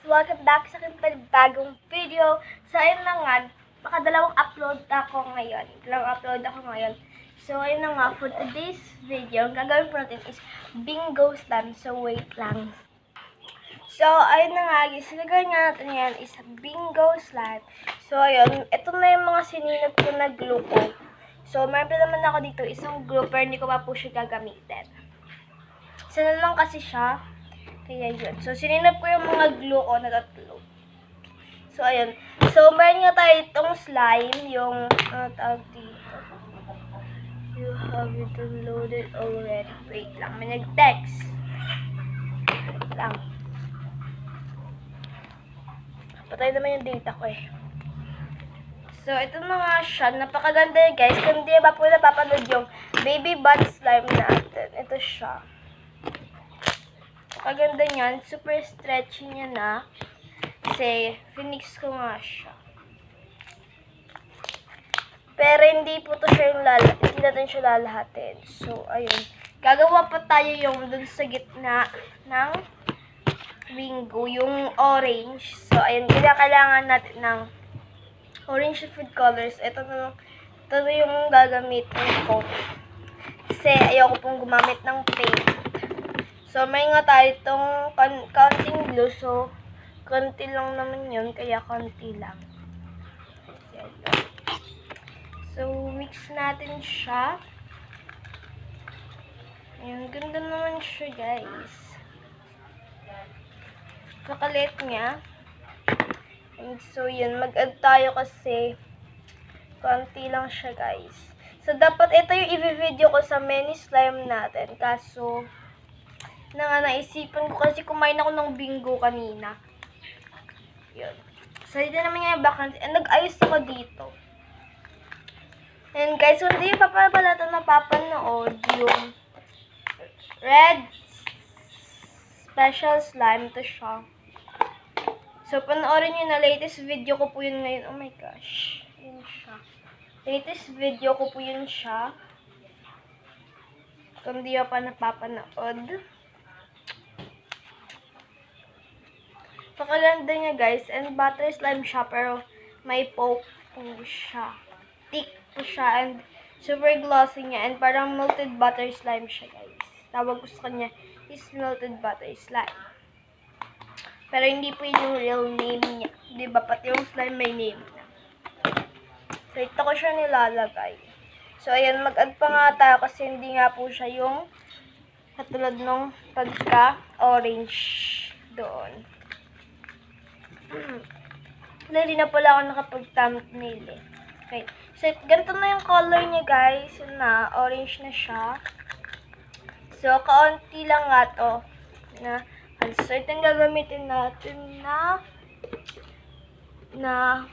Welcome back sa aking panibagong video. So, ayun na nga, dalawang upload ako ngayon. So, ayun na nga, for today's video, ang gagawin po natin is bingo slam. So, wait lang. So, ayun na nga, guys, gagawin nga natin yan is bingo slam. So, ayun, ito na yung mga sininag ko na glue ko. So, meron pa naman ako dito isang glue, pero hindi ko pa po siya gagamitin. Isa na lang kasi siya. Kaya yun. So, sininap ko yung mga glue ko na tatlo. So, ayun. So, meron nga tayo itong slime. Yung, tawag dito. You have it downloaded already. Wait lang. May nag-text. Wait lang. Patay naman yung data ko eh. So, ito na nga siya. Napakaganda yun, guys. Kung di ba po napapanood yung baby butt slime natin. Ito siya. Paganda niyan, super stretchy niya na. Kasi, finix ko nga siya. Pero hindi po to siya yung hindi natin siya lalahatin. So, ayun. Gagawa pa tayo yung dun sa gitna ng bingo, yung orange. So, ayun. Kailangan natin ng orange food colors. Ito na yung gagamitin ko. Kasi, ayoko pong gumamit ng paint. So, may nga tayo itong counting glue. So, konti lang naman yun. Kaya konti lang. Yan. So, mix natin siya. Ayan, ganda naman siya, guys. Kakalit niya. And so, yun. Mag-add tayo kasi konti lang siya, guys. So, dapat ito yung i-video ko sa mini slime natin. Kaso, naisipan ko kasi kumain ako ng bingo kanina. Yun. So, dito naman nga yung background. And nag-ayos ako dito. And guys, kung di pa pala ito napapanood, yung red special slime, ito siya. So, panoorin nyo na latest video ko po yun ngayon. Oh my gosh. Yun siya. Latest video ko po yun siya. Kung di pa napapanood. Pakaganda niya, guys. And butter slime siya, pero may poke po siya. Thick po siya. And super glossy niya. And parang melted butter slime siya, guys. Tawag ko sa kanya is melted butter slime. Pero hindi po yun yung real name niya. Diba? Pati yung slime may name na. So, ito ko siya nilalagay. So, ayan. Mag-add pa nga tayo kasi hindi nga po siya yung katulad nung pagka-orange doon. Hindi na pala ako nakapag-thumbnail eh. Okay. So, ganito na yung color niya, guys. Na, orange na siya. So, kaunti lang nga to. So, ito yung gagamitin natin na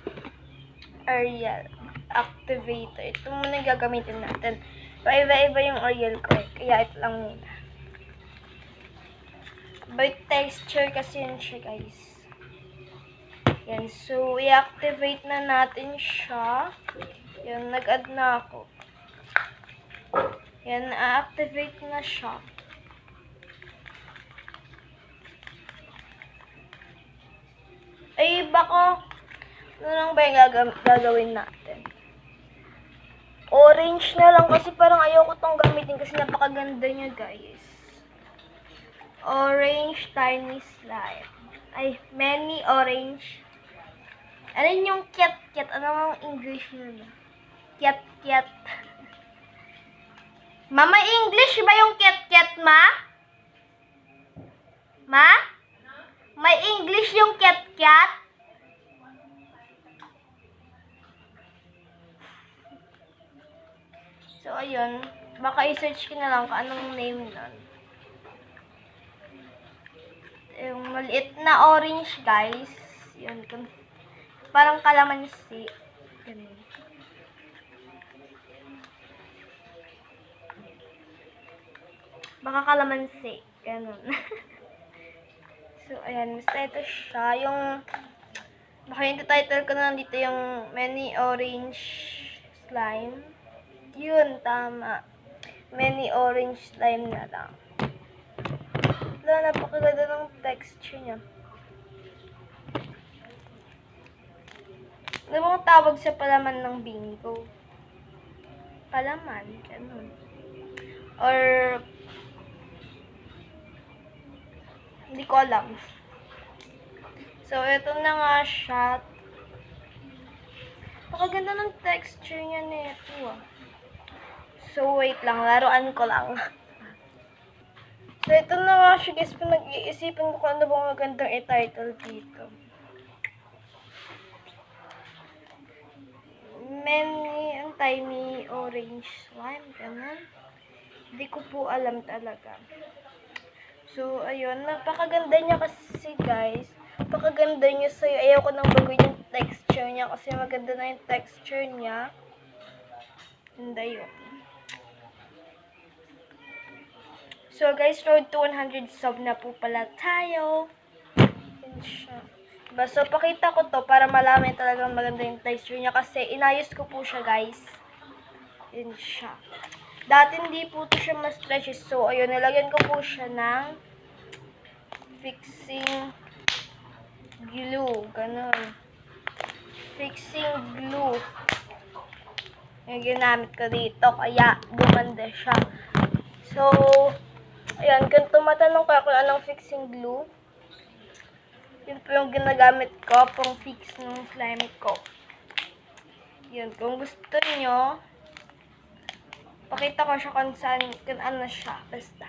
Arial activator. Ito muna yung gagamitin natin. Paiba-iba yung Arial ko eh. Kaya ito lang muna. By texture kasi yun siya, guys. Yan. So, i-activate na natin siya. Yan. Nag-add na ako. Yan. Na-activate na siya. Ay, baka ano lang ba yung gagawin natin? Orange na lang kasi parang ayoko tong gamitin kasi napakaganda niya, guys. Orange tiny slime. Ay, many orange. Ano yung cat-cat? Ano ang English yun? Cat-cat. Mama, English ba yung cat-cat, ma? Ma? May English yung cat-cat? So, ayun. Baka i-search ko na lang kung anong name nun. Yung maliit na orange, guys. Yun. Parang kalamansi. Ganun. Baka kalamansi. Ganun. So, ayan. Basta ito siya. Yung baka yung title ko na dito yung many orange slime. Yun, tama. Many orange slime na lang. Napakaganda ng texture niya. Ano bang tawag sa palaman ng bingo? Palaman, ganun. Or, hindi ko alam. So, ito na nga siya. Pakaganda ng texture niya nito ah. So, wait lang. Laruan ko lang. So, ito na nga siya guys. Pinag-iisipan ko kung ano bang magandang i-title dito. Many, tiny orange slime. Ganun. Hindi ko po alam talaga. So, ayun. Napakaganda niya kasi guys. Napakaganda niya sa'yo. Ayaw ko nang baguhin yung texture niya kasi maganda na yung texture niya. Ganda yun. So guys, road to 100 sub na po pala tayo. Yun siya. Diba? So pakita ko to para malaman talagang maganda yung texture niya kasi inayos ko po siya guys. Yun siya. Dati hindi po to siya ma-stretchy. So ayun, nilagyan ko po siya ng fixing glue. Ganun. Fixing glue. Yung ginamit ko dito. Kaya gumanda siya. So, ayan, kung tumatanong kayo kung anong fixing glue, yun po yung ginagamit ko pang fix ng slime ko. Yun, kung gusto nyo, pakita ko siya kung saan, kung ano siya, basta.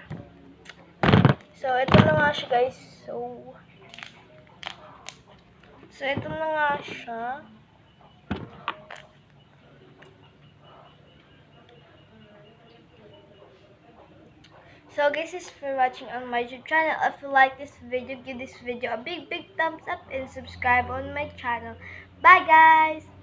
So, ito na nga siya guys. So ito na nga siya. So guys, this is for watching on my YouTube channel. If you like this video, give this video a big thumbs up and subscribe on my channel. Bye guys!